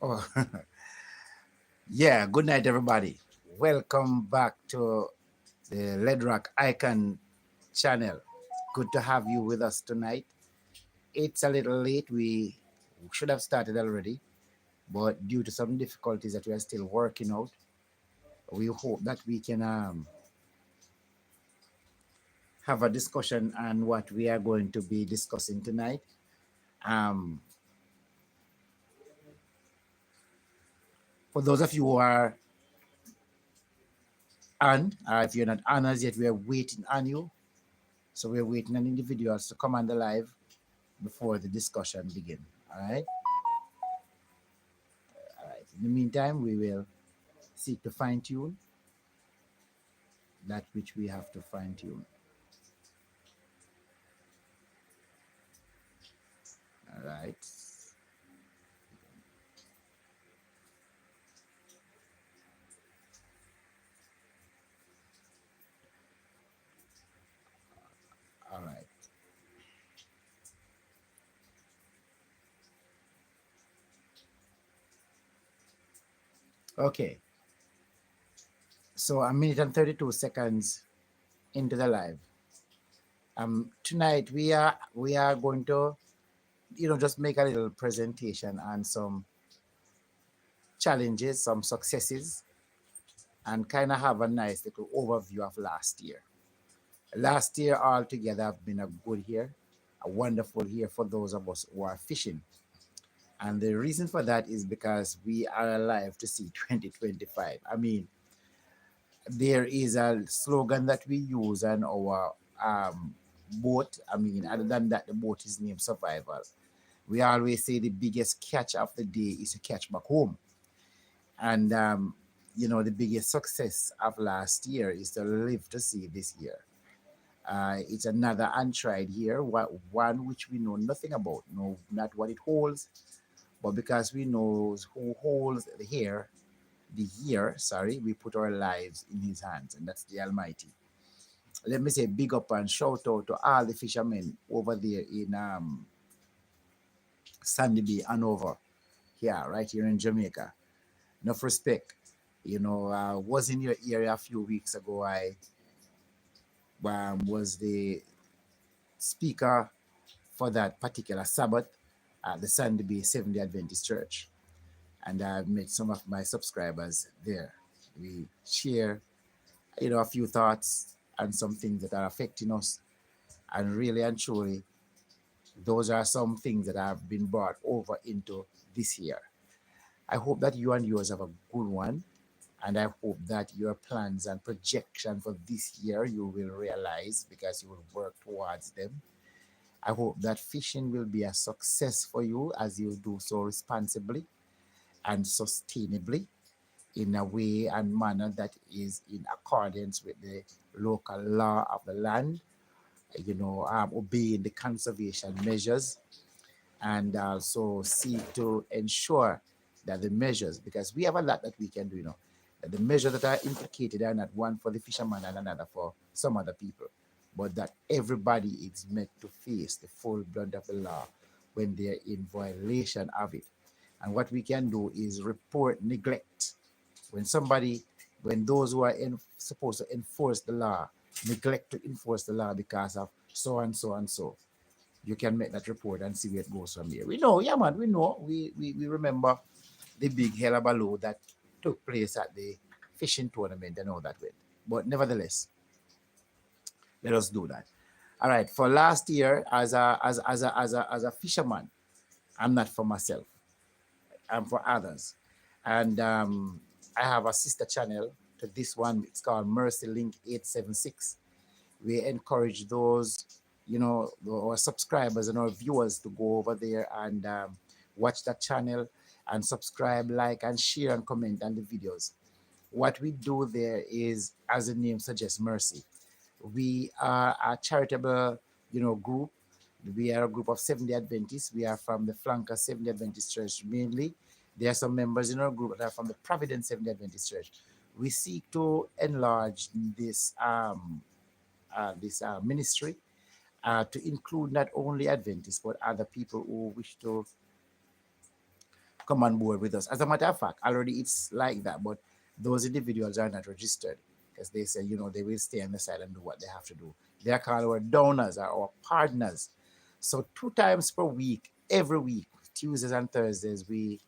Oh, yeah. Good night, everybody. Welcome back to the Ledrock Icon channel. Good to have you with us tonight. It's a little late. We should have started already, but due to some difficulties that we are still working out, we hope that we can have a discussion on what we are going to be discussing tonight. Um, for those of you who are on, if you're not on us yet, we are waiting on you. So we're waiting on individuals to come on the live before the discussion begin. All right. All right. In the meantime, we will seek to fine tune that which we have to fine tune. All right. All right. Okay. So a minute and 32 seconds into the live. Tonight we are going to just make a little presentation on some challenges, some successes, and kind of have a nice little overview of last year. Last year altogether have been a good year, a wonderful year for those of us who are fishing. And the reason for that is because we are alive to see 2025. I mean, there is a slogan that we use on our boat. I mean, other than that, the boat is named Survival. We always say the biggest catch of the day is to catch back home. And, the biggest success of last year is to live to see this year. It's another untried year, one which we know nothing about, no, not what it holds, but because we know who holds the year, sorry, we put our lives in his hands, and that's the Almighty. Let me say big up and shout out to all the fishermen over there in Sandy Bay and over here, right here in Jamaica. Enough respect. I was in your area a few weeks ago. I was the speaker for that particular Sabbath at the Sandy Bay Seventh-day Adventist Church. And I've met some of my subscribers there. We share, a few thoughts and some things that are affecting us. And really and truly, those are some things that have been brought over into this year. I hope that you and yours have a good one. And I hope that your plans and projection for this year you will realize because you will work towards them. I hope that fishing will be a success for you as you do so responsibly and sustainably in a way and manner that is in accordance with the local law of the land, obeying the conservation measures, and also seek to ensure that the measures, because we have a lot that we can do, that the measures that are implicated are not one for the fisherman and another for some other people, but that everybody is meant to face the full brunt of the law when they're in violation of it. And what we can do is report neglect. When those who are supposed to enforce the law neglect to enforce the law because of so and so and so, you can make that report and see where it goes from there. We know, yeah, man, we know. We remember the big hullabaloo that took place at the fishing tournament and all that way. But nevertheless, let us do that. All right. For last year, as a fisherman, I'm not for myself. I'm for others. And I have a sister channel to this one. It's called Mercy Link 876. We encourage those, our subscribers and our viewers to go over there and watch that channel and subscribe, like, and share and comment on the videos. What we do there is, as the name suggests, mercy. We are a charitable, group. We are a group of Seventh-day Adventists. We are from the Flanker Seventh-day Adventist Church mainly. There are some members in our group that are from the Providence Seventh-day Adventist Church. We seek to enlarge this ministry to include not only Adventists but other people who wish to come on board with us. As a matter of fact, already it's like that, but those individuals are not registered because they say, they will stay on the side and do what they have to do. They are called our donors, or our partners. So 2 times per week, every week, Tuesdays and Thursdays, we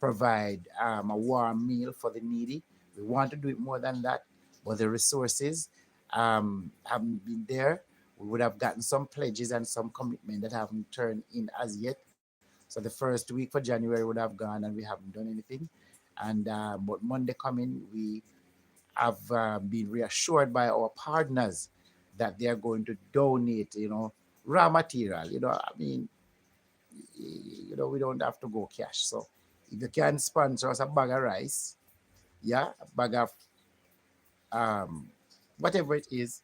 provide a warm meal for the needy. We want to do it more than that, but the resources haven't been there. We would have gotten some pledges and some commitment that haven't turned in as yet. So the first week for January would have gone and we haven't done anything. And but Monday coming, we have been reassured by our partners that they are going to donate, raw material. We don't have to go cash. So if you can sponsor us a bag of rice, yeah, a bag of um, whatever it is,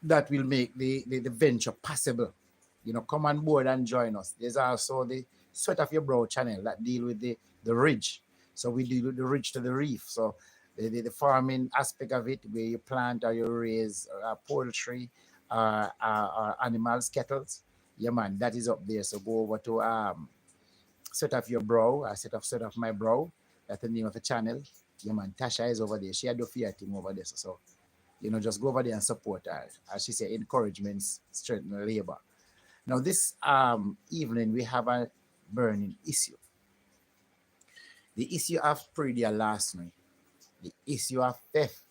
that will make the venture possible. Come on board and join us. There's also the Sweat of Your Brow channel that deal with the ridge. So we deal with the ridge to the reef. So the farming aspect of it, where you plant or you raise poultry, animals, kettles. Yeah, man, that is up there. So go over to Sweat of Your Brow, Sweat of My Brow. That's the name of the channel. Yeah, man, Tasha is over there. She had the fear team over there. So just go over there and support her. As she said, encouragement, strengthen labor. Now, this evening, we have a burning issue. The issue of predia last night, the issue of theft,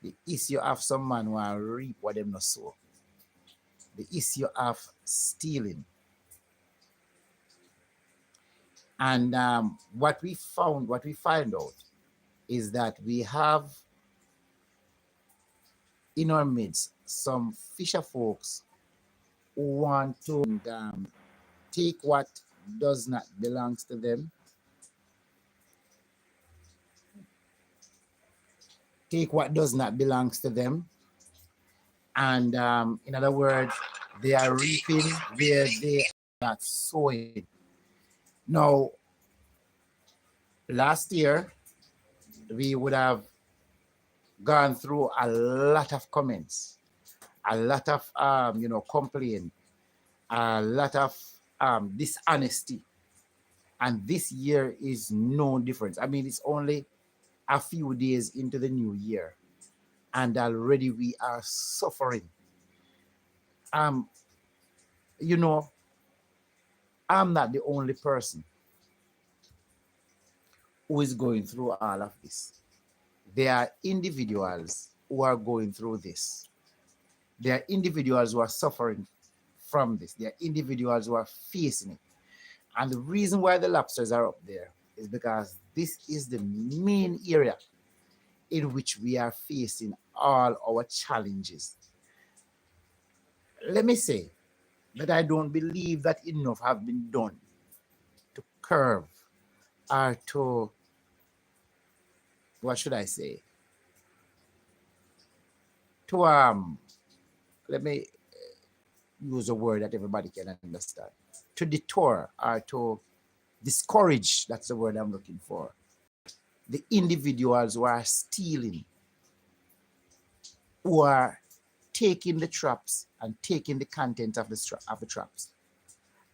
the issue of some man who will reap what them not sow, the issue of stealing. And what we find out is that we have in our midst some fisher folks who want to take what does not belong to them, and in other words, they are reaping where they are not sowing. Now, last year we would have gone through a lot of comments, a lot of complaint, a lot of dishonesty, and this year is no different. I mean, it's only a few days into the new year, and already we are suffering. I'm not the only person who is going through all of this. There are individuals who are going through this. There are individuals who are suffering from this. There are individuals who are facing it. And the reason why the lobsters are up there is because this is the main area in which we are facing all our challenges. Let me say that I don't believe that enough have been done to curb or to, what should I say, to let me use a word that everybody can understand, to detour or to discourage, that's the word I'm looking for, the individuals who are stealing, who are taking the traps and taking the content of the traps.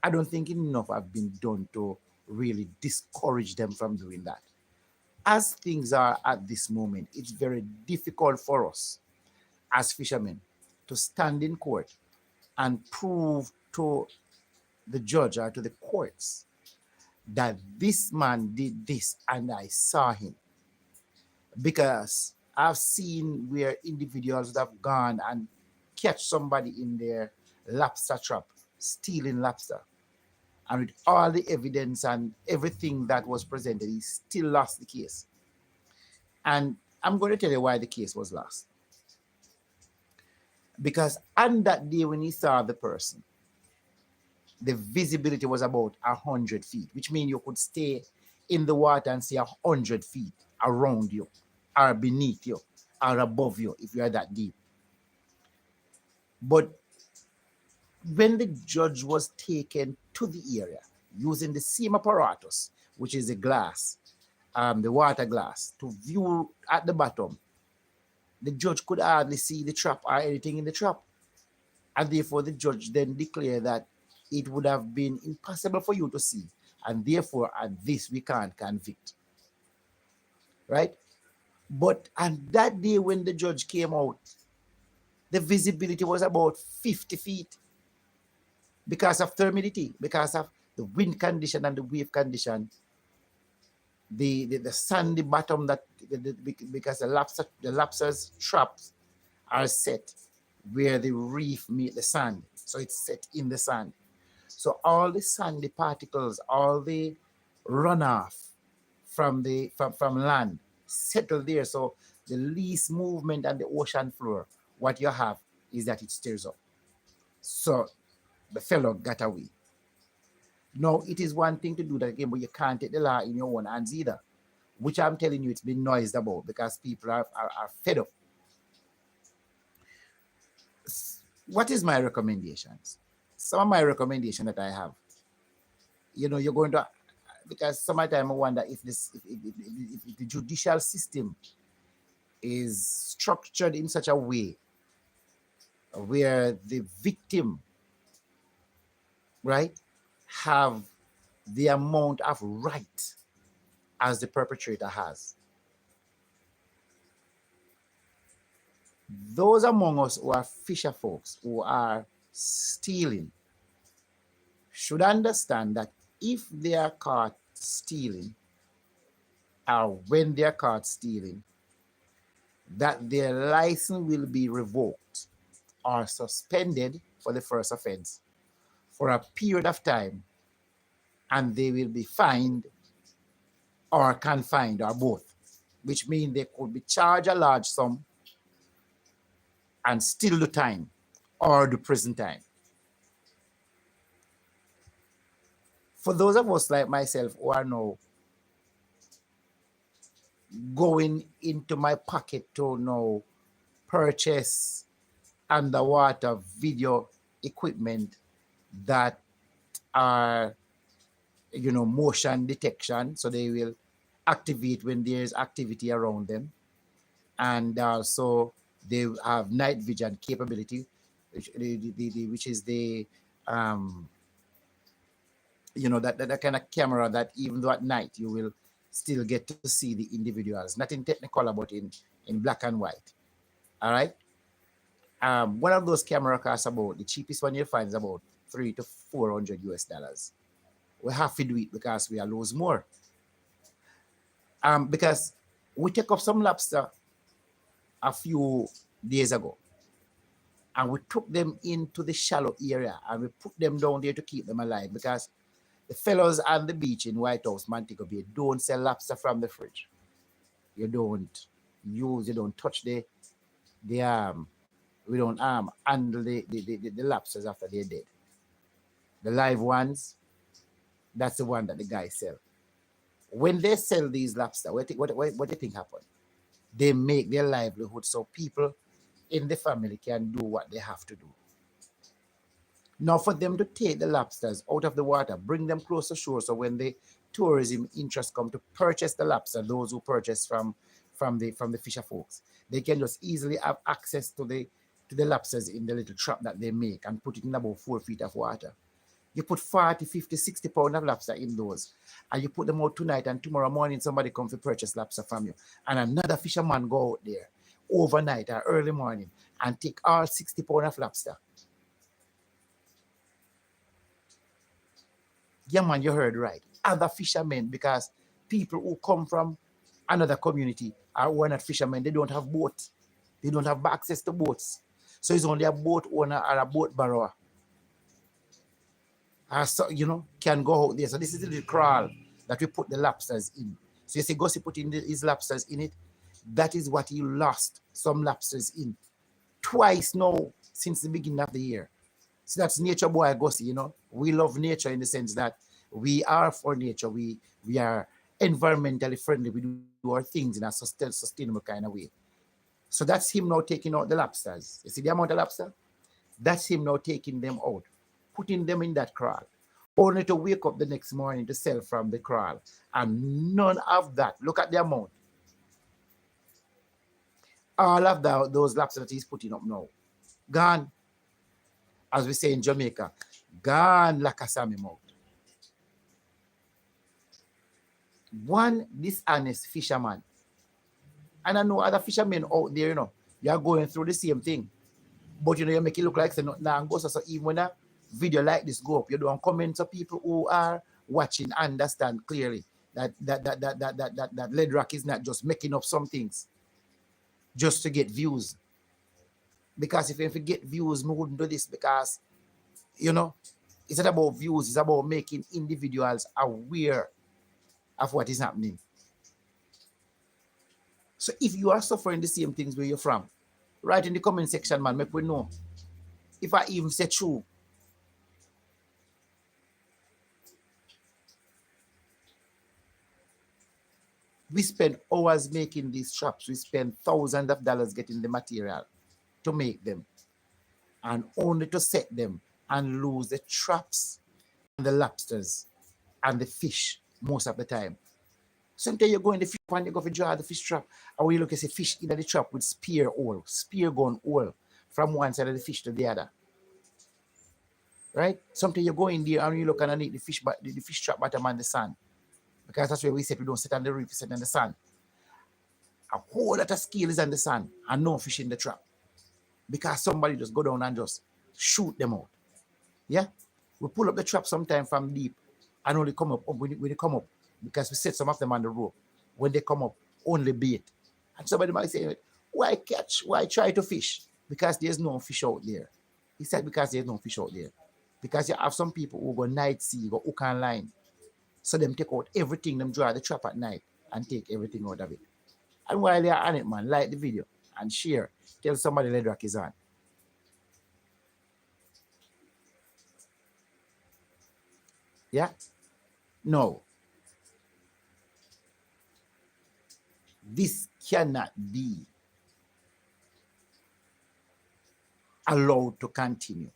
I don't think enough have been done to really discourage them from doing that. As things are at this moment, it's very difficult for us as fishermen to stand in court and prove to the judge or to the courts that this man did this and I saw him. Because I've seen where individuals that have gone and catch somebody in their lobster trap, stealing lobster. And with all the evidence and everything that was presented, he still lost the case. And I'm going to tell you why the case was lost. Because on that day when he saw the person, the visibility was about 100 feet, which means you could stay in the water and see 100 feet around you, or beneath you, or above you, if you are that deep. But when the judge was taken to the area using the same apparatus, which is the glass, the water glass, to view at the bottom, the judge could hardly see the trap or anything in the trap. And therefore, the judge then declared that it would have been impossible for you to see and therefore at this we can't convict, right? But on that day when the judge came out, the visibility was about 50 feet because of turbidity, because of the wind condition and the wave condition, the sandy bottom that because the lobsters traps are set where the reef meet the sand, so it's set in the sand. So all the sandy particles, all the runoff from land settle there. So the least movement on the ocean floor, what you have is that it stirs up. So the fellow got away. Now it is one thing to do that again, but you can't take the law in your own hands either, which I'm telling you it's been noised about because people are fed up. What is my recommendations? Some of my recommendation that I have, you're going to, because sometimes I wonder if if the judicial system is structured in such a way where the victim, right, have the amount of right as the perpetrator has. Those among us who are fisher folks who are stealing should understand that if they are caught stealing, or when they are caught stealing, that their license will be revoked or suspended for the first offense for a period of time, and they will be fined or confined or both, which means they could be charged a large sum and still do time or do prison time. For those of us like myself who are now going into my pocket to now purchase underwater video equipment that are, motion detection, so they will activate when there's activity around them, and also they have night vision capability, which is the that kind of camera that even though at night you will still get to see the individuals, not in technicolor but in black and white. All right. One of those camera costs about, the cheapest one you find is about $300 to $400. We have to do it because we are lose more. Because we take up some lobster a few days ago, and we took them into the shallow area and we put them down there to keep them alive, because the fellows on the beach in White House, Montego Bay, don't sell lobster from the fridge. You don't touch we don't handle the lobsters after they're dead. The live ones, that's the one that the guys sell. When they sell these lobster, what do you think happened? They make their livelihood so people in the family can do what they have to do. Now, for them to take the lobsters out of the water, bring them close to shore, so when the tourism interest come to purchase the lobster, those who purchase from the fisher folks, they can just easily have access to the lobsters in the little trap that they make and put it in about 4 feet of water. You put 40, 50, 60 pounds of lobster in those, and you put them out tonight, and tomorrow morning somebody comes to purchase lobster from you, and another fisherman go out there overnight or early morning and take all 60 pounds of lobster. Yeah, man, you heard right. Other fishermen, because people who come from another community are who are not fishermen, they don't have boats. They don't have access to boats. So it's only a boat owner or a boat borrower, so, can go out there. So this is the little crawl that we put the lobsters in. So you see Gussie put in his lobsters in it. That is what he lost some lobsters in twice now since the beginning of the year. So that's nature boy Gussie, We love nature in the sense that we are for nature. We are environmentally friendly. We do our things in a sustainable kind of way. So that's him now taking out the lobsters. You see the amount of lobster? That's him now taking them out, putting them in that crawl, only to wake up the next morning to sell from the crawl. And none of that. Look at the amount. All of those lobsters that he's putting up now, gone. As we say in Jamaica, gone like a salmon mouth. one dishonest fisherman. And I know other fishermen out there, you are going through the same thing. But you make it look like so even when a video like this go up, you don't comment to people who are watching understand clearly that Ledrock is not just making up some things just to get views. Because if you get views, we wouldn't do this because it's not about views, it's about making individuals aware of what is happening. So if you are suffering the same things where you're from, write in the comment section, man, make we know. If I even say true, we spend hours making these traps. We spend thousands of dollars getting the material to make them, and only to set them and lose the traps and the lobsters and the fish most of the time. Sometimes you go in the fish and you go to draw the fish trap, and when you look at the fish in the trap with spear gun hole from one side of the fish to the other. Right? Sometimes you go in there and you look underneath the fish trap bottom and the sand. Because that's where we said we don't sit on the reef, we sit in the sand. A whole lot of scale is on the sand and no fish in the trap. Because somebody just go down and just shoot them out. Yeah? We pull up the trap sometime from deep and only come up when they come up, because we set some of them on the rope. When they come up, only bait. And somebody might say, why catch? Why try to fish? Because there's no fish out there. He said, because there's no fish out there. Because you have some people who go night sea, go hook and line. So them take out everything, them draw the trap at night and take everything out of it. And while you're on it, man, like the video and share. Tell somebody Ledrock is on. Yeah? No. This cannot be allowed to continue.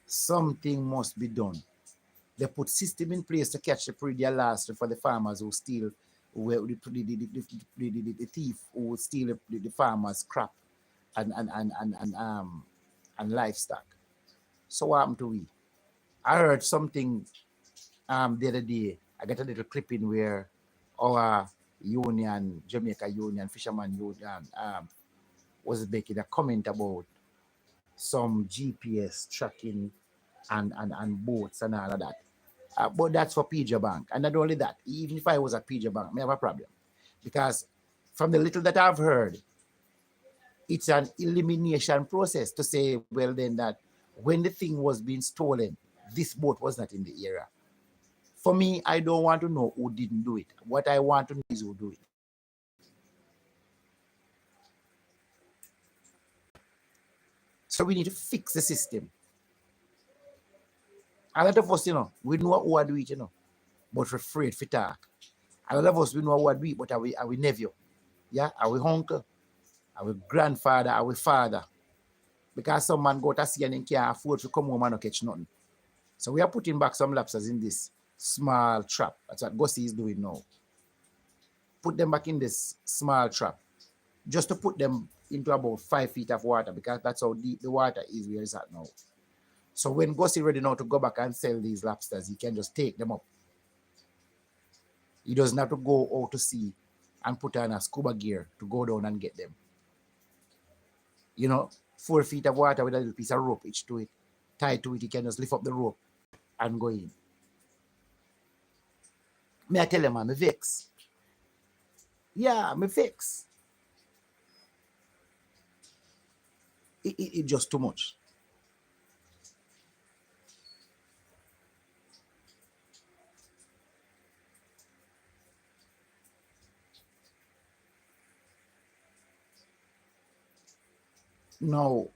Something must be done. They put system in place to catch the predator last for the farmers who steal, the thief who steal the farmers' crop and livestock. So what happened to we? I heard something the other day. I got a little clipping where our union, Jamaica Union, Fisherman Union, was making a comment about some GPS tracking and boats and all of that. But that's for PJ Bank. And not only that, even if I was at PJ Bank, I have a problem. Because from the little that I've heard, it's an elimination process to say, well, then that when the thing was being stolen, this boat was not in the area. For me, I don't want to know who didn't do it. What I want to know is who do it. So we need to fix the system. A lot of us, we know who do it, but we're afraid to talk. A lot of us, we know who do it, but are we nephew? Yeah? Are we uncle? Are we grandfather? Are we father? Because some man go to sea and can't afford to come home and not catch nothing. So we are putting back some lobsters in this small trap. That's what Gussie is doing now. Put them back in this small trap. Just to put them into about 5 feet of water, because that's how deep the water is where it's at now. So when Gussie ready now to go back and sell these lobsters, he can just take them up. He doesn't have to go out to sea and put on a scuba gear to go down and get them. 4 feet of water with a little piece of rope each to it. Tied to it, he can just lift up the rope and go in. May I tell him, I'm vex. Yeah, I'm vex. It just too much. Now,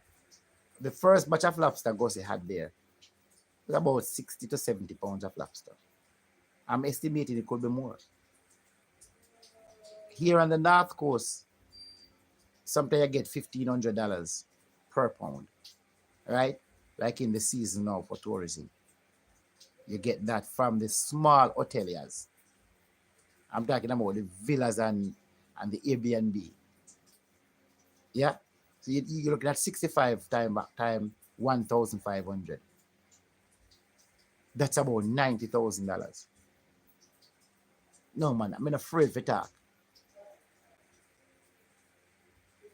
the first batch of lobster Gussie had there was about 60 to 70 pounds of lobster. I'm estimating it could be more. Here on the North Coast, sometimes you get $1,500 per pound, right? Like in the season now for tourism. You get that from the small hoteliers. I'm talking about the villas and the Airbnb. Yeah? So you're looking at 65 time 1,500. That's about $90,000. No, man, I'm afraid to talk.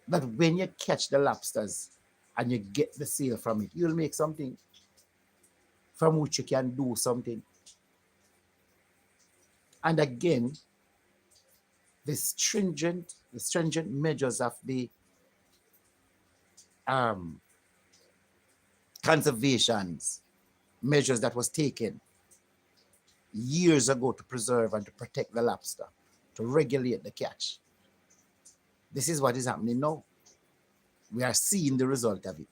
That when you catch the lobsters and you get the sale from it, you'll make something from which you can do something. And again, the stringent measures of the um, conservations measures that was taken years ago to preserve and to protect the lobster, to regulate the catch. This is what is happening now. We are seeing the result of it.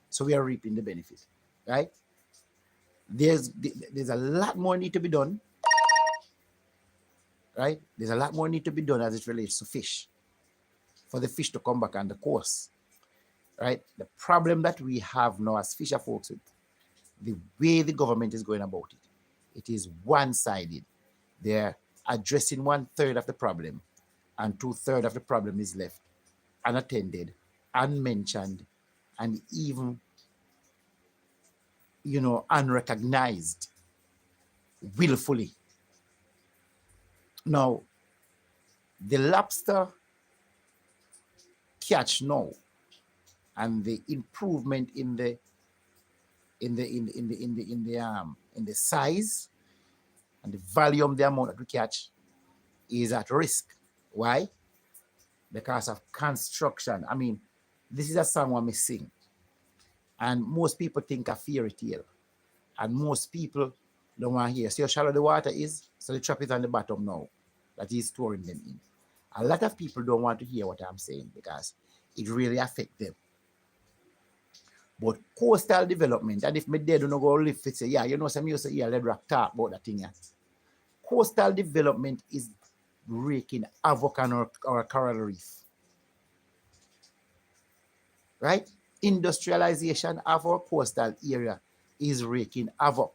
So we are reaping the benefit, right? There's a lot more need to be done, right? There's a lot more need to be done as it relates to fish, for the fish to come back on the course, right? The problem that we have now as fisher folks with the way the government is going about it, it is one-sided. They're addressing 1/3 of the problem, and 2/3 of the problem is left unattended, unmentioned, and even, unrecognized willfully. Now, the lobster catch now and the improvement in the size and the volume, the amount that we catch is at risk. Why? Because of construction. I mean, this is a song I may sing, and most people think a fairy tale, and most people don't want to hear. See how shallow the water is? So the trap is on the bottom now that he's storing them in. A lot of people don't want to hear what I'm saying because it really affects them. But coastal development, and if my dad don't go lift it, say, yeah, some used to hear Ledroc talk about that thing. Yeah. Coastal development is wreaking havoc on our coral reef. Right? Industrialization of our coastal area is wreaking havoc.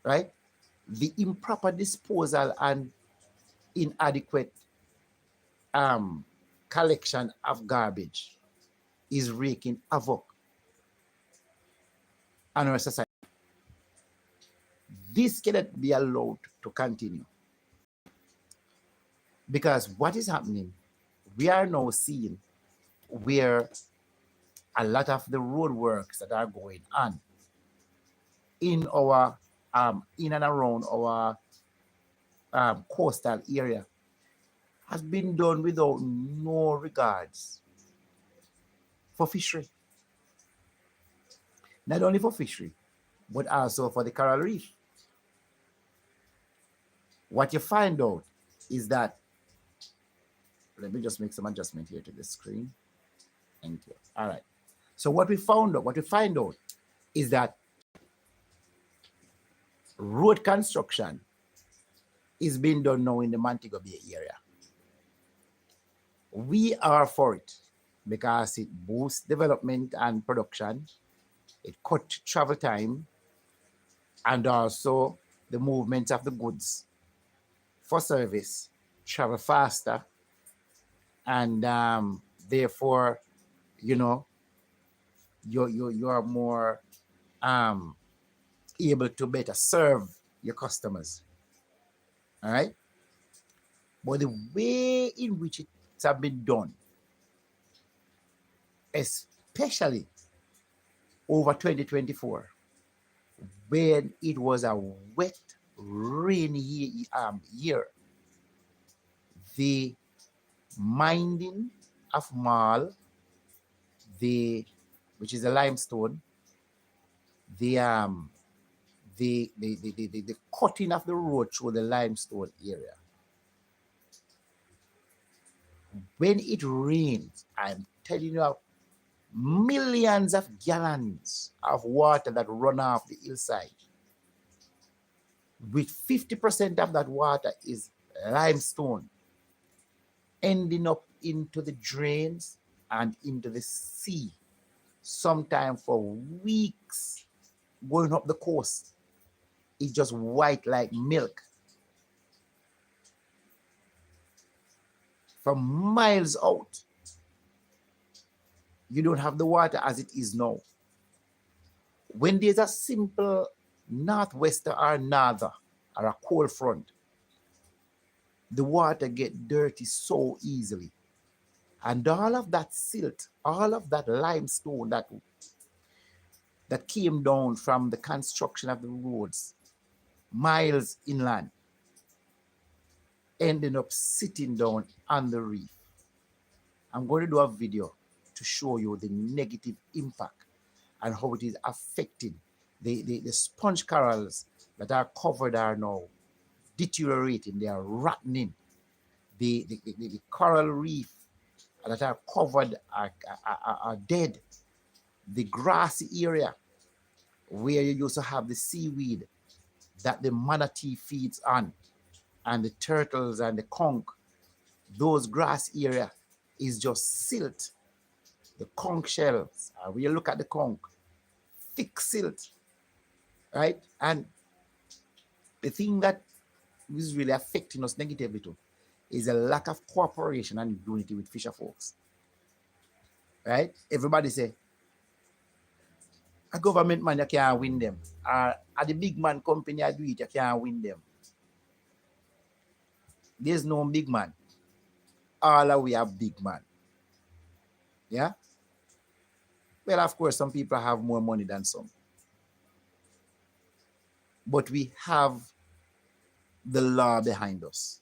Right? The improper disposal and inadequate collection of garbage is wreaking havoc on our society. This cannot be allowed to continue. Because what is happening, we are now seeing where a lot of the road works that are going on in our in and around our coastal area has been done without no regards for fishery. Not only for fishery, but also for the coral reef. What you find out is that, let me just make some adjustment here to the screen. Thank you. All right. So what we find out is that road construction is being done now in the Montego Bay area. We are for it because it boosts development and production, it cuts travel time, and also the movement of the goods for service travel faster, and therefore, you are more able to better serve your customers. All right. But the way in which it's have been done, especially over 2024, when it was a wet, rainy year, the minding of marl, which is a limestone, the cutting of the road through the limestone area. When it rains, I'm telling you, millions of gallons of water that run off the hillside. With 50% of that water is limestone, ending up into the drains and into the sea, sometimes for weeks, going up the coast. It's just white like milk. From miles out, you don't have the water as it is now. When there's a simple northwester or norther or a cold front, the water get dirty so easily. And all of that silt, all of that limestone that came down from the construction of the roads miles inland ended up sitting down on the reef. I'm going to do a video to show you the negative impact and how it is affecting the sponge corals that are covered are now deteriorating, they are rotting. The coral reef that are covered are dead. The grassy area where you used to have the seaweed that the manatee feeds on, and the turtles and the conch, those grass area is just silt. The conch shells, when you look at the conch, thick silt, right? And the thing that is really affecting us negatively too is a lack of cooperation and unity with fisher folks, right? Everybody say, a government man, you can't win them. Or the big man company, you do it, you can't win them. There's no big man. All of we are big man. Yeah? Well, of course, some people have more money than some. But we have the law behind us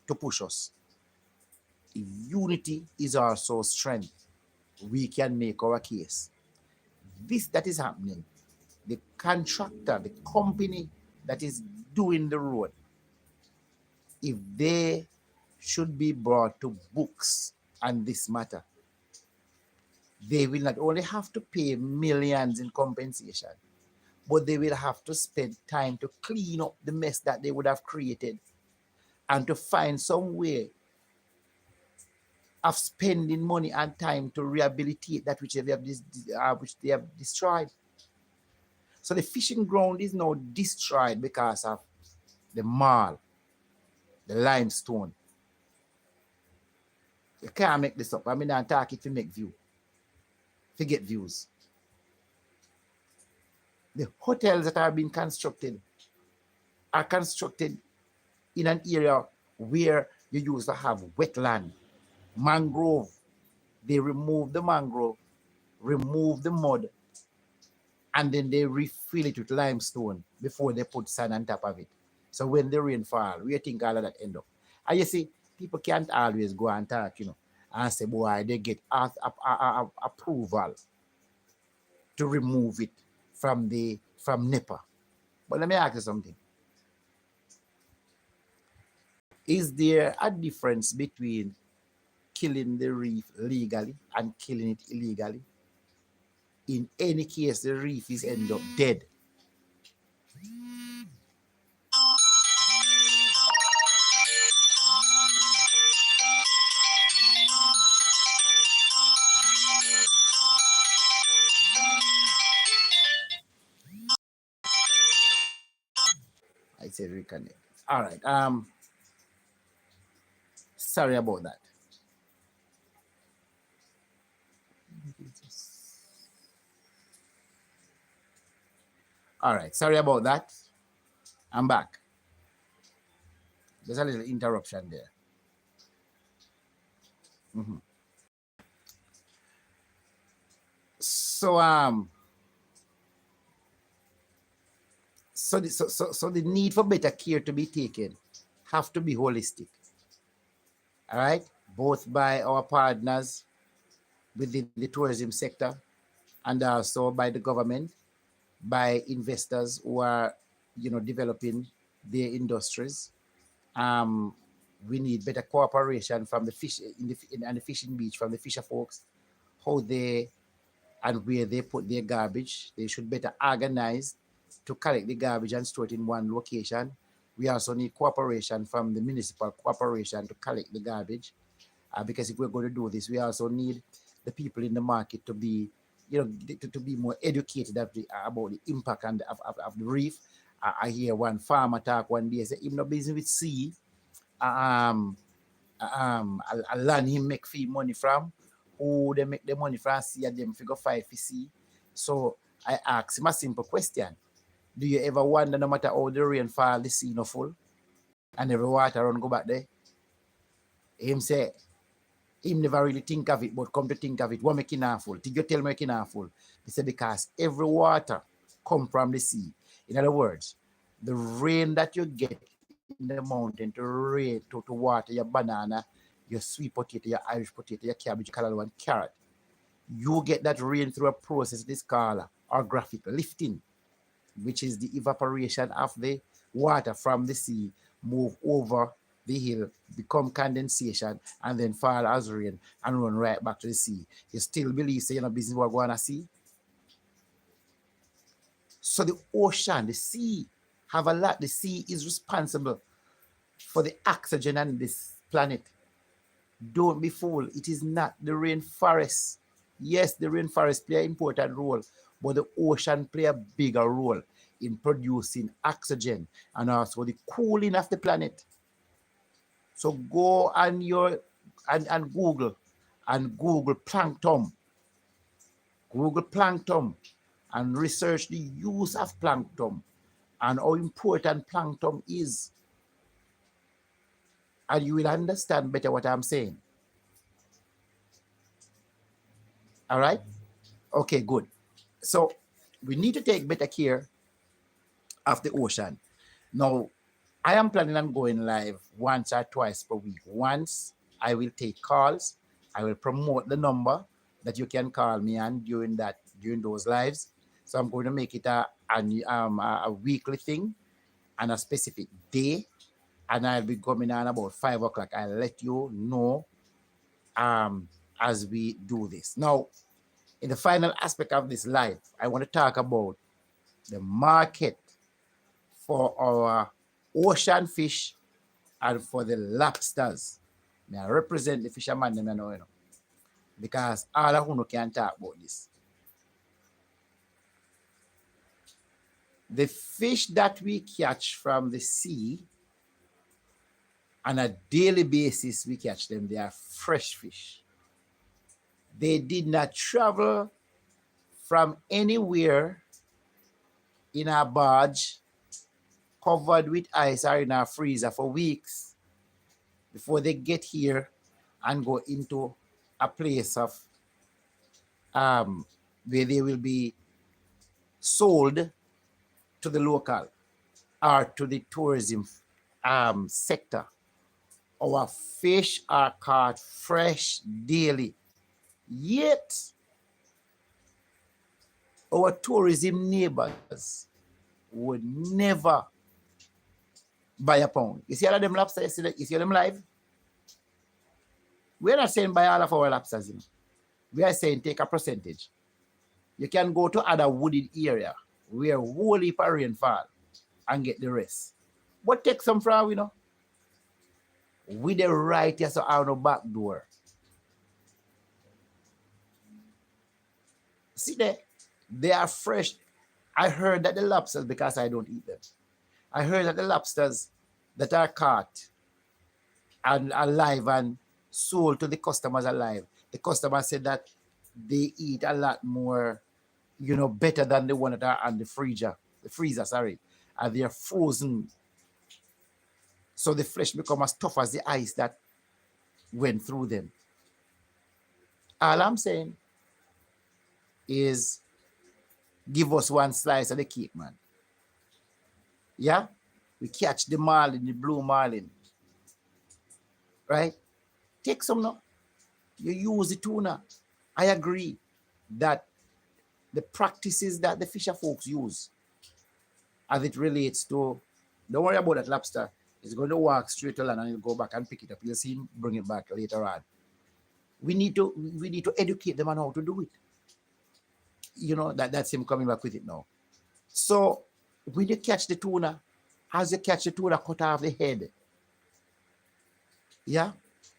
to push us. If unity is also strength, we can make our case. This that is happening, the contractor, the company that is doing the road, if they should be brought to books on this matter, they will not only have to pay millions in compensation, but they will have to spend time to clean up the mess that they would have created and to find some way of spending money and time to rehabilitate that which they have destroyed. So the fishing ground is now destroyed because of the marl, the limestone. You can't make this up. I mean, I'm talking to make view. Forget views. The hotels that are being constructed are constructed in an area where you used to have wetland, mangrove. They remove the mangrove, remove the mud, and then they refill it with limestone before they put sand on top of it. So when the rain fall, where you think all of that end up? And you see, people can't always go and talk, and say, boy, they get approval to remove it from NEPA. But let me ask you something. Is there a difference between killing the reef legally and killing it illegally? In any case, the reef is end up dead. I said reconnect. All right. Sorry about that. All right. Sorry about that. I'm back. There's a little interruption there. Mm-hmm. So the need for better care to be taken have to be holistic. All right, both by our partners within the tourism sector and also by the government, by investors who are, developing their industries. We need better cooperation from the fish in the fishing beach, from the fisher folks, how they and where they put their garbage. They should better organize to collect the garbage and store it in one location. We also need cooperation from the municipal corporation to collect the garbage, because if we're going to do this, we also need the people in the market to be, to be more educated about the impact of the reef. I hear one farmer talk one day, say, him no business with sea, a land him make free money from, who they make the money from sea and them figure fight for sea. So I ask him a simple question. Do you ever wonder, no matter how the rain fall, the sea no full and every water run go back there? Him say, him never really think of it, but come to think of it, what make it not full? Did you tell me make it not full? He said, because every water come from the sea. In other words, the rain that you get in the mountain to rain, to water your banana, your sweet potato, your Irish potato, your cabbage, your callaloo, and carrot. You get that rain through a process this called orographic lifting, which is the evaporation of the water from the sea, move over the hill, become condensation, and then fall as rain and run right back to the sea. You still believe, say, you know, business we're going to see? So the ocean, the sea, have a lot. The sea is responsible for the oxygen on this planet. Don't be fooled. It is not the rainforest. Yes, the rainforest play an important role, but the ocean play a bigger role in producing oxygen and also the cooling of the planet. So go on your and Google plankton. Google plankton and research the use of plankton and how important plankton is. And you will understand better what I'm saying. All right? Okay, good. So we need to take better care of the ocean. Now, I am planning on going live once or twice per week. Once I will take calls, I will promote the number that you can call me on during those lives. So I'm going to make it a weekly thing and a specific day, and I'll be coming on about 5 o'clock. I'll let you know as we do this. Now, in the final aspect of this live, I want to talk about the market for our ocean fish and for the lobsters. I represent the fisherman, you know, because all of you can talk about this. The fish that we catch from the sea, on a daily basis, we catch them. They are fresh fish. They did not travel from anywhere in a barge covered with ice or in a freezer for weeks before they get here and go into a place of where they will be sold to the local or to the tourism sector. Our fish are caught fresh daily. Yet, our tourism neighbors would never buy a pound. You see all of them lobsters? You see them live? We're not saying buy all of our lobsters. You know? We are saying take a percentage. You can go to other wooded area where whole heap of rain fall and get the rest. But take some from, you know, with the right here, so out the back door. See there, they are fresh. I heard that the lobsters, because I don't eat them, I heard that the lobsters that are caught and alive and sold to the customers alive, the customers said that they eat a lot more, you know, better than the one that are on the freezer, and they are frozen. So the flesh become as tough as the ice that went through them. All I'm saying is give us one slice of the cake, man. Yeah? We catch the marlin, the blue marlin. Right? Take some now. You use the tuna. I agree that the practices that the fisher folks use as it relates to, don't worry about that lobster. It's going to walk straight to land and he'll go back and pick it up. You'll see him bring it back later on. We need to educate them on how to do it. You know, that's him coming back with it now. So when you catch the tuna, as you catch the tuna, cut off the head. Yeah?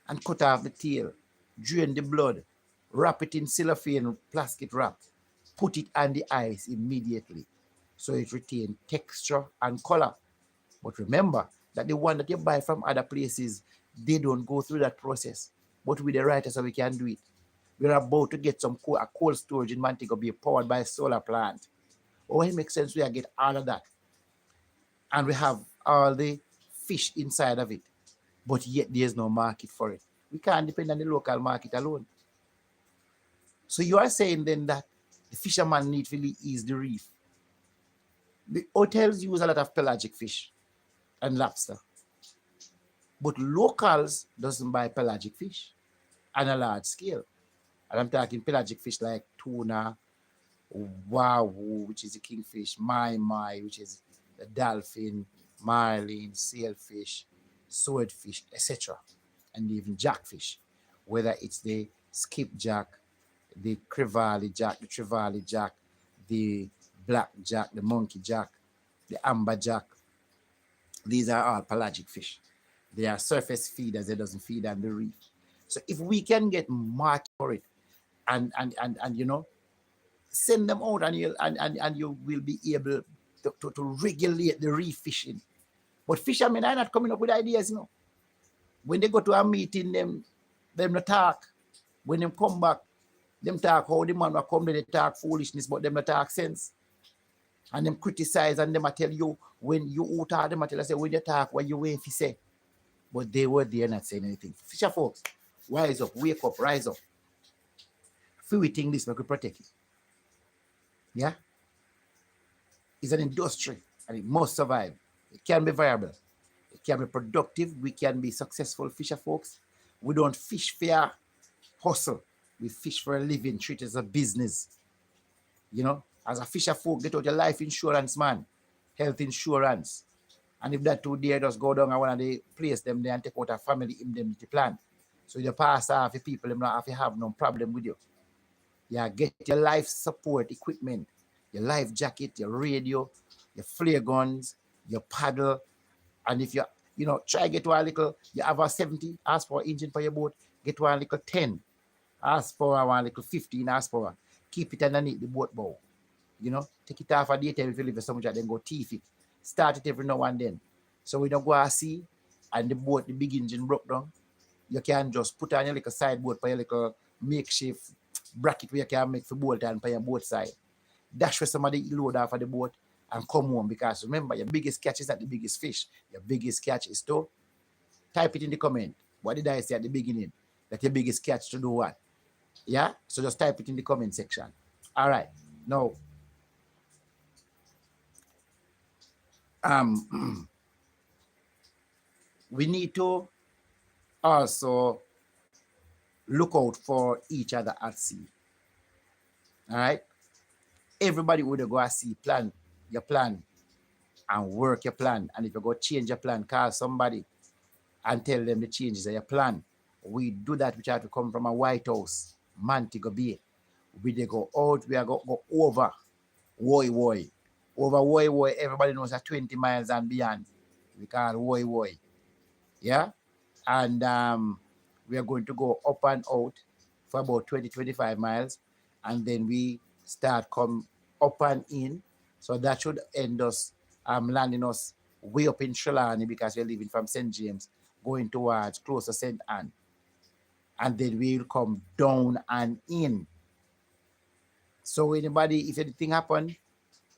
And cut off the tail. Drain the blood. Wrap it in cellophane plastic wrap. Put it on the ice immediately so it retains texture and color. But remember that the one that you buy from other places, they don't go through that process. But with the writer, so we can do it. We're about to get a cold storage in Montego Bay powered by a solar plant. Oh, it makes sense. We get all of that. And we have all the fish inside of it. But yet there's no market for it. We can't depend on the local market alone. So you are saying then that the fisherman need to ease the reef. The hotels use a lot of pelagic fish and lobster, but locals doesn't buy pelagic fish on a large scale. And I'm talking pelagic fish like tuna, wow, which is a kingfish, my, which is the dolphin, marlin, sailfish, swordfish, etc. And even jackfish, whether it's the skipjack, the Trevally jack, the black jack, the monkey jack, the amber jack. These are all pelagic fish. They are surface feeders. They doesn't feed on the reef. So if we can get market for it, and send them out, and you will be able to regulate the reef fishing. But fishermen are not coming up with ideas, When they go to a meeting, them not talk. When them come back, them talk how the man will come, they talk foolishness, but them not talk sense. And them criticize, and them tell you, when you talk, them tell us, when you talk, what you wait to say. But they were there not saying anything. Fisher folks, wise up, wake up, rise up. If we think this, we could protect it. Yeah? It's an industry, and it must survive. It can be viable. It can be productive. We can be successful fisher folks. We don't fish for hustle. We fish for a living, treat it as a business. As a fisher folk, get out your life insurance, man. Health insurance. And if that 2 days just go down and one of the place them there and take out a family indemnity plan. So you pass off the people, them not have to have no problem with you. Yeah, get your life support equipment, your life jacket, your radio, your flare guns, your paddle. And if try get one little, you have a 70 horsepower engine for your boat, get one little 10 horsepower, one little 15 horsepower. Keep it underneath the boat bow. Take it off a daytime if you live so much, then go teeth it. Start it every now and then. So we don't go and see, and the big engine broke down, you can just put on your little side boat for your little makeshift bracket where you can make for bolt and for your boat side. Dash for somebody load off of the boat and come home, because remember, your biggest catch is not the biggest fish. Your biggest catch is to type it in the comment. What did I say at the beginning? That your biggest catch to do what? Yeah? So just type it in the comment section. All right. Now, we need to also look out for each other at sea. All right? Everybody would go at sea, plan your plan and work your plan. And if you go change your plan, call somebody and tell them the changes of your plan. We do that, which have to come from a White House, Montego Bay. We they go out, we are go over Woy. Over Woy, everybody knows that 20 miles and beyond. We call Woy. Yeah? And we are going to go up and out for about 20-25 miles. And then we start come up and in. So that should end us landing us way up in Trelawney, because we're leaving from St. James, going towards closer St. Anne. And then we'll come down and in. So anybody, if anything happen,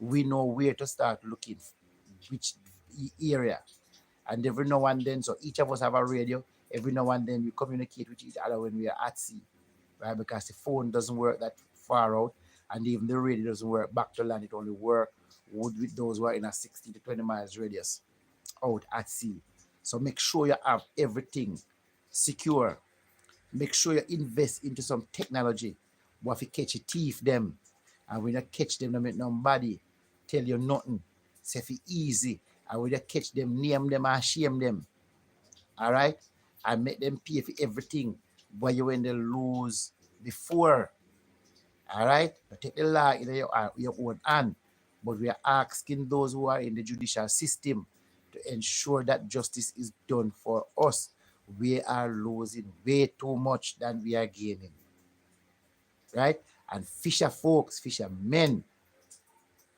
we know where to start looking, which area. And every now and then, so each of us have a radio. Every now and then we communicate with each other when we are at sea, right? Because the phone doesn't work that far out, and even the radio doesn't work back to land. It only works with those who are in a 16 to 20 miles radius out at sea. So make sure you have everything secure. Make sure you invest into some technology. What if you catch a thief them, and when you catch them, don't make nobody tell you nothing. Say if it's easy, and when you catch them, name them and shame them. All right? And make them pay for everything what you when they lose before. All right? You take the law in your own hand. But we are asking those who are in the judicial system to ensure that justice is done for us. We are losing way too much than we are gaining. Right? And fishermen,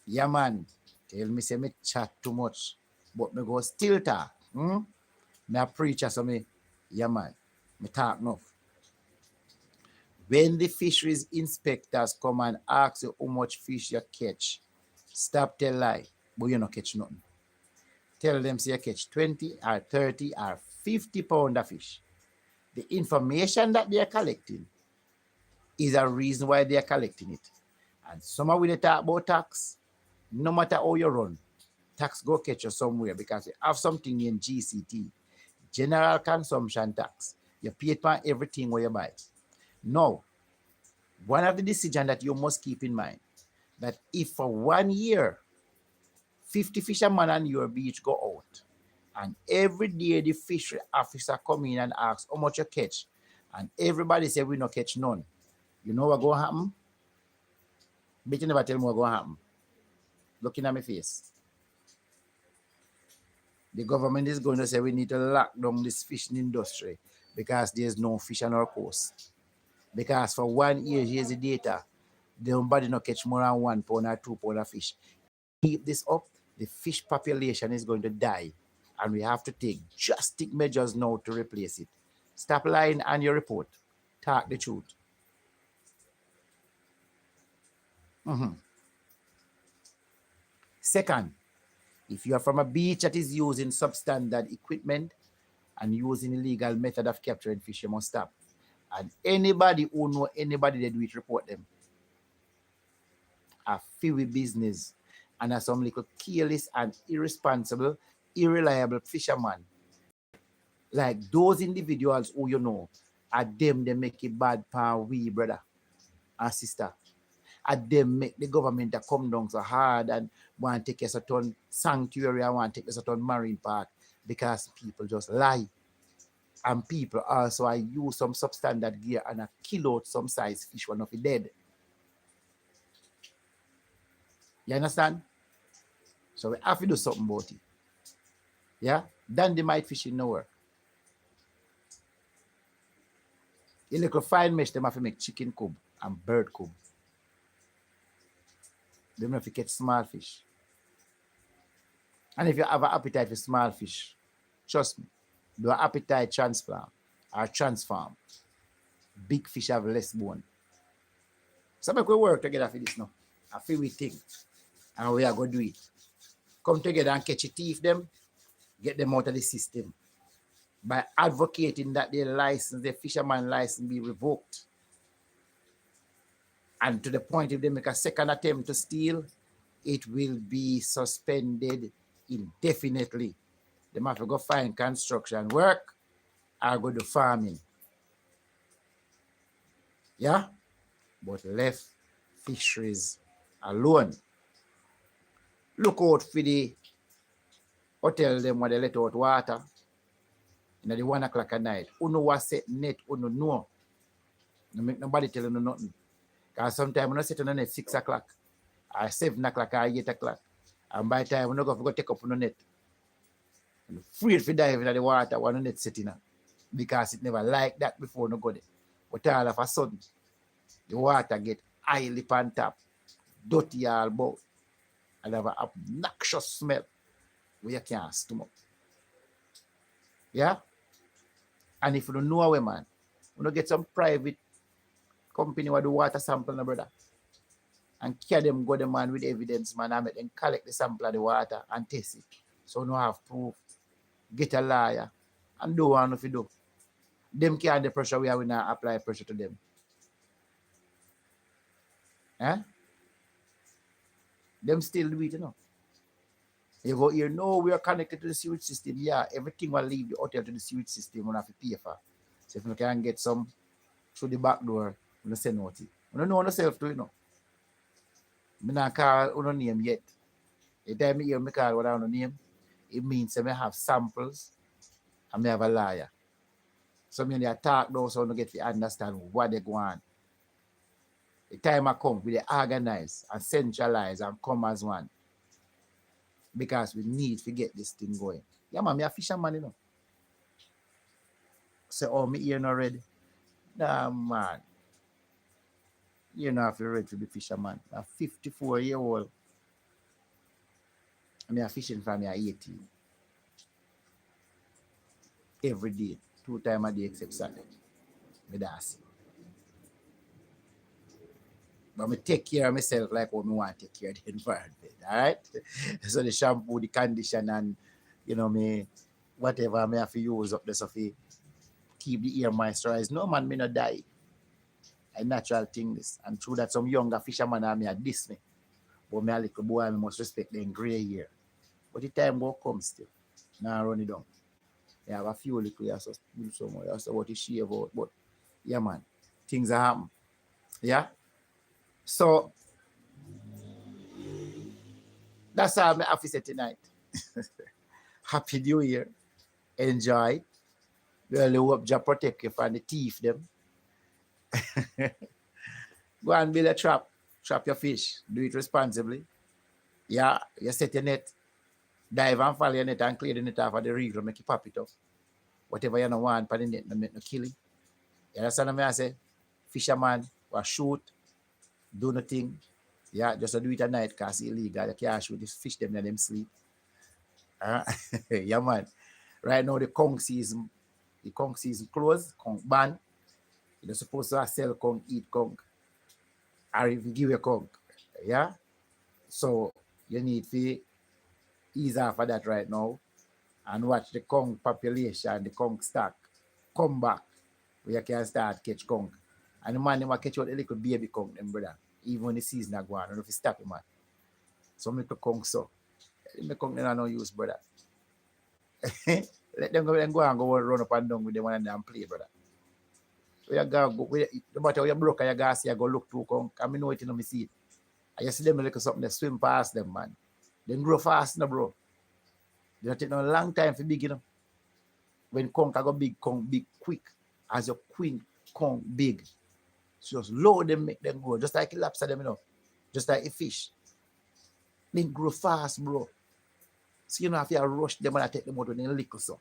yeah man, tell me say me chat too much, but me go still talk. Me a preacher, so me, yeah man, me talk enough. When the fisheries inspectors come and ask you how much fish you catch, stop tell lie, but you not catch nothing. Tell them say you catch 20 or 30 or 50 pounds of fish. The information that they are collecting is a reason why they are collecting it. And some of when they talk about tax, no matter how you run, tax go catch you somewhere because you have something named GCT, General Consumption Tax. You pay it for everything where you buy. Now, one of the decisions that you must keep in mind, that if for 1 year, 50 fishermen on your beach go out, and every day the fishery officer come in and ask how much you catch, and everybody say we no catch none, you know what going to happen? But you never tell me what going to happen. Looking at my face. The government is going to say we need to lock down this fishing industry because there's no fish on our coast. Because for 1 year, here's the data, nobody not catch more than 1 pound or 2 pound of fish. Keep this up, the fish population is going to die, and we have to take drastic measures now to replace it. Stop lying on your report. Talk the truth. Second, if you are from a beach that is using substandard equipment and using illegal method of capturing fish, you must stop. And anybody who know anybody that do it, report them. A fewy business and are some little careless and irresponsible, irreliable fishermen. Like those individuals who you know, are them they make it bad for we brother and sister. At them make the government that come down so hard and want to take a certain sanctuary and want to take a certain marine park because people just lie. And people also I use some substandard gear and I kill out some size fish when of it dead. You understand? So we have to do something about it. Yeah? Dynamite fishing no work. You look at fine mesh, them have to make chicken coop and bird coop. They have to catch small fish. And if you have an appetite for small fish, trust me, do an appetite transplant or transform. Big fish have less bone. So we work together for this now. I feel we think. And we are going to do it. Come together and catch a thief them, get them out of the system. By advocating that their license, their fisherman license be revoked. And to the point if they make a second attempt to steal, it will be suspended indefinitely. They have to go find construction work or go to farming. Yeah? But left fisheries alone. Look out for the hotel them where they let out water in the 1 o'clock at night. Who know what set net, who know. No make nobody tell you nothing. Because sometimes when I sit on the net 6 o'clock, or 7 o'clock, or 8 o'clock, and by the time when I go take up on the net, I'm afraid to dive into the water when the net sitting because it never like that before no go there. But all of a sudden, the water get highly on top, dirty all about, and have an obnoxious smell where you can't stomach. Yeah? And if you don't know a way, man, you don't get some private company where do water sample, no brother. And carry them go the man with evidence, man, and make them collect the sample of the water and test it. So no have proof. Get a liar and do one if you do. Them carry the pressure we not apply pressure to them. Eh? Them still do it, you know. You go here, no, we are connected to the sewage system. Yeah, everything will leave the hotel to the sewage system. We have to pay for. So if you can get some through the back door, we don't send out it. We don't know yourself to, you know. I don't call your name yet. The time I hear me call what I name, it means that I have samples and I have a liar. So when they talk those, so I don't get to understand what they go on. The time I come, we organize and centralize and come as one. Because we need to get this thing going. Yeah, man, I'm a fisherman, you know. So, oh, me ear not ready. Nah, man. You know, if you're ready to be fisherman. I'm 54-year-old. I'm fishing from 18. Every day. 2 times a day except Saturday. Me that's it. But I take care of myself like what I want to take care of the environment. Alright? So the shampoo, the condition, and you know me, whatever I may have to use up the stuff. keep the ear moisturized. No man may not die. A natural thing this. And through that some younger fisherman are me at this me. But me a little boy, I must respect them grey hair. But the time will come still. Now run it down. You have a few little you have to do some more. You have to what you shave out. But yeah man, things are happening. Yeah. So that's all I have to say tonight. Happy New Year. Enjoy. Really hope Jah protect you from the thief them. Go and build a trap. Trap your fish. Do it responsibly. Yeah, you set your net. Dive and follow your net and clear the net off of the reef and make you pop it up. Whatever you don't want, pan the net, no make no killing. You understand what I say? Fisherman, or shoot, do nothing. Yeah, just do it at night because it's illegal. You can't shoot the fish them and them sleep. Yeah, man. Right now, the conch season closed, conch ban. You're supposed to sell conch, eat conch, or if you give a conch. Yeah? So, you need to ease off of that right now and watch the conch population, the conch stock come back where you can start catch conch. And the man, they might catch out a little baby conch, them brother. Even when the season is going, I don't know if you stop him, man. So, make the conch so. The conch, they don't no use, brother. Let them go and go run up and down with them and them play, brother. So you go, no matter how you broke, you go see, you go look through conch. I know it, you know, me see it. I just see them like something, they swim past them, man. They grow fast, no, bro. They don't take no long time for big, you know. When conch go big, conch big quick. As your queen conch big. So just load them, make them grow. Just like a lobster them, you know. Just like a fish. They grow fast, bro. So you know if you rush them and take them out with a little so.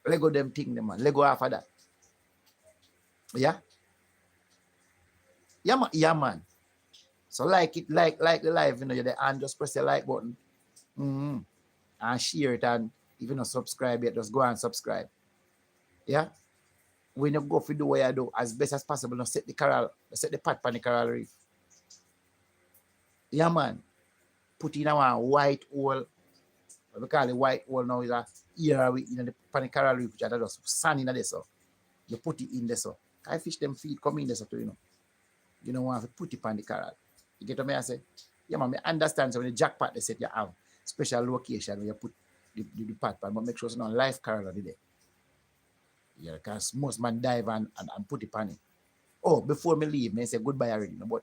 Lego them thing them, man. Lego after that. Yeah? Yeah, man. So like it, like the live, you know, and just press the like button. Mm-hmm. And share it, and if you not subscribe yet, just go and subscribe. Yeah? When you go for do what you do, as best as possible, not set the pot on the coral reef. Yeah, man. Put in a white hole. We call it white hole now is a ear in the coral reef, which are just sand in there, so. You put it in there, so. I fish them feed come in there, so too, you know. You don't want to put it on the coral. You get what I say? Yeah, man, I understand. So when the jackpot, they said you have special location where you put the pot pan, but make sure it's not live coral there. Yeah, because most man dive and put it on it. Oh, before me leave, me say goodbye already. You know, but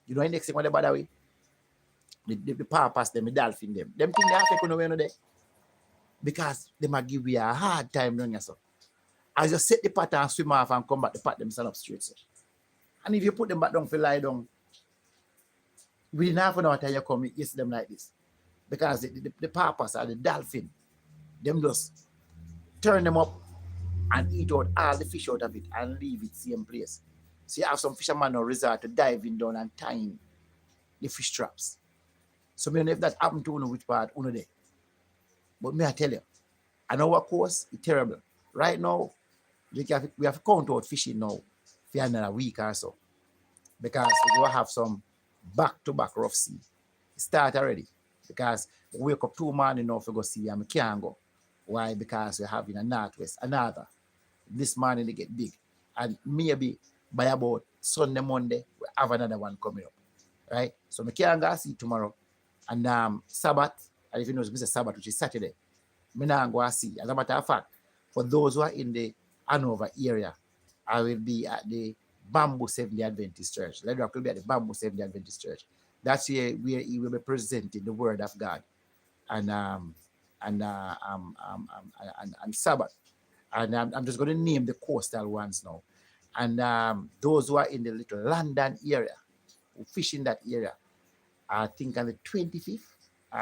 you know the next thing what they bother with? The papas them, the dolphin them. Them thing they affect you know there. Because they might give you a hard time doing yourself. As you set the pot and swim off and come back, the pot them stand up straight. So. And if you put them back down for lie down, within half an hour time you come, you see them like this. Because the papas or the dolphin, them just turn them up and eat out all the fish out of it and leave it same place. So you have some fishermen now resort to diving down and tying the fish traps. So I don't know if that happened to you know which part you know there. But me I tell you, I know what course is terrible. Right now, we have to count out fishing now for another week or so. Because we will have some back-to-back rough sea. Start already. Because we wake up 2 morning now to go see and we can't go. Why? Because we're having a northwest, another. This morning they get big. And maybe by about Sunday, Monday, we have another one coming up. Right? So we can't go see tomorrow. And Sabbath, and if you know it's Sabbath, which is Saturday, we not go see. As a matter of fact, for those who are in the Hanover area, I will be at the Bamboo Seventh-day Adventist Church. Ledrocicon will be at the Bamboo Seventh-day Adventist Church. That's where he will be presenting the Word of God and Sabbath. And I'm just going to name the coastal ones now. And those who are in the little London area, who fish in that area, I think on the 25th,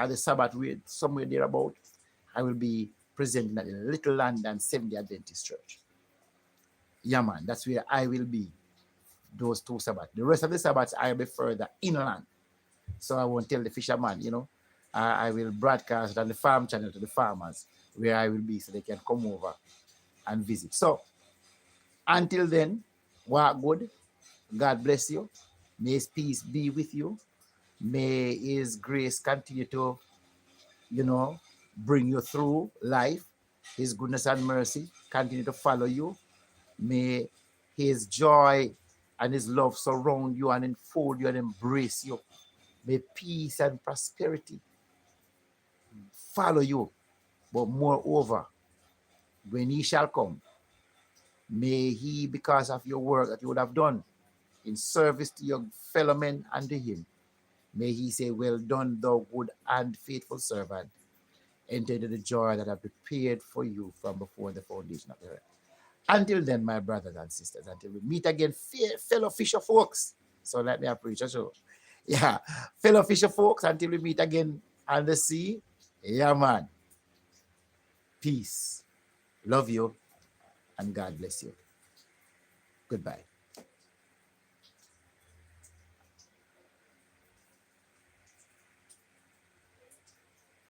the Sabbath, somewhere thereabout, I will be presenting at the Little London Seventh-day Adventist Church. Yeah, man, that's where I will be. Those 2 Sabbaths. The rest of the Sabbaths, I'll be further inland. So I won't tell the fisherman, you know. I will broadcast on the farm channel to the farmers where I will be so they can come over and visit. So until then, walk good. God bless you. May His peace be with you. May His grace continue to, you know, bring you through life. His goodness and mercy continue to follow you. May his joy and his love surround you and enfold you and embrace you. May peace and prosperity follow you. But moreover, when he shall come, may he, because of your work that you would have done in service to your fellow men and to him, may he say, well done, thou good and faithful servant. Enter into the joy that I prepared for you from before the foundation of the earth. Until then, my brothers and sisters, until we meet again, fellow fisher folks. So let me preach a show. Yeah, fellow fisher folks, until we meet again on the sea. Yeah, man. Peace. Love you. And God bless you. Goodbye.